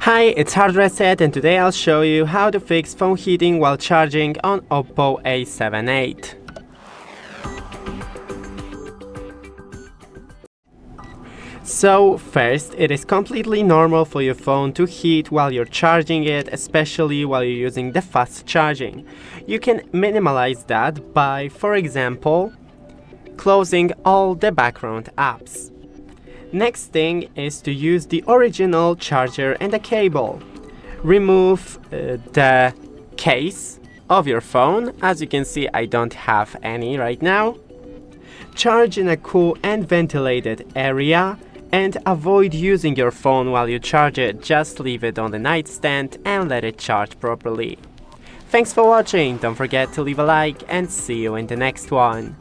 Hi, it's HardReset and today I'll show you how to fix phone heating while charging on OPPO A78. So first, it is completely normal for your phone to heat while you're charging it, especially while you're using the fast charging. You can minimize that by, for example, closing all the background apps. Next thing is to use the original charger and the cable. Remove the case of your phone. As you can see, I don't have any right now. Charge in a cool and ventilated area and avoid using your phone while you charge it. Just leave it on the nightstand and let it charge properly. Thanks for watching. Don't forget to leave a like and see you in the next one.